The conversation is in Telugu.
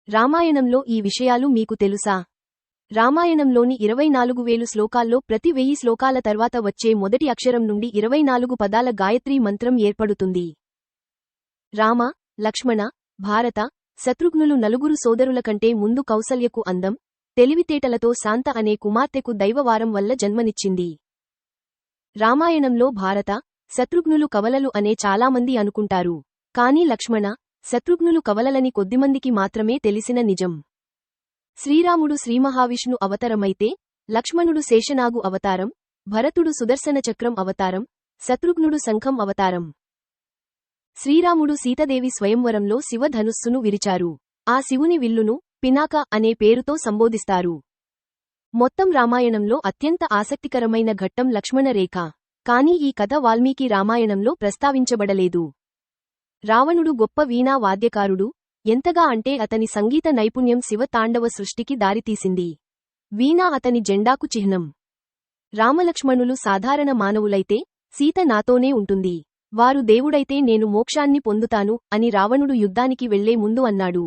రామాయణంలో ఈ విషయాలు మీకు తెలుసా? రామాయణంలోని 24,000 శ్లోకాల్లో ప్రతి 1000 శ్లోకాల తర్వాత వచ్చే మొదటి అక్షరం నుండి 24 పదాల గాయత్రీ మంత్రం ఏర్పడుతుంది. రామ, లక్ష్మణ, భారత, శత్రుఘ్నులు నలుగురు సోదరుల కంటే ముందు కౌసల్యకు అందం, తెలివితేటలతో శాంత అనే కుమార్తెకు దైవవారం వల్ల జన్మనిచ్చింది. రామాయణంలో భారత, శత్రుఘ్నులు కవలలు అనే చాలామంది అనుకుంటారు. కానీ లక్ష్మణ, శత్రుఘ్నులు కవలలని కొద్దిమందికి మాత్రమే తెలిసిన నిజం. శ్రీరాముడు శ్రీమహావిష్ణు అవతారమైతే, లక్ష్మణుడు శేషనాగు అవతారం, భరతుడు సుదర్శన చక్రం అవతారం, శత్రుఘ్నుడు శంఖం అవతారం. శ్రీరాముడు సీతాదేవి స్వయంవరంలో శివధనుస్సును విరిచారు. ఆ శివుని విల్లును పినాక అనే పేరుతో సంబోధిస్తారు. మొత్తం రామాయణంలో అత్యంత ఆసక్తికరమైన ఘట్టం లక్ష్మణ రేఖ. కానీ ఈ కథ వాల్మీకి రామాయణంలో ప్రస్తావించబడలేదు. రావణుడు గొప్ప వీణా వాద్యకారుడు, ఎంతగా అంటే అతని సంగీత నైపుణ్యం శివ తాండవ సృష్టికి దారితీసింది. వీణ అతని జెండాకు చిహ్నం. రామలక్ష్మణులు సాధారణ మానవులైతే, సీత నాతోనే ఉంటుంది. వారు దేవుడైతే నేను మోక్షాన్ని పొందుతాను అని రావణుడు యుద్ధానికి వెళ్లే ముందు అన్నాడు.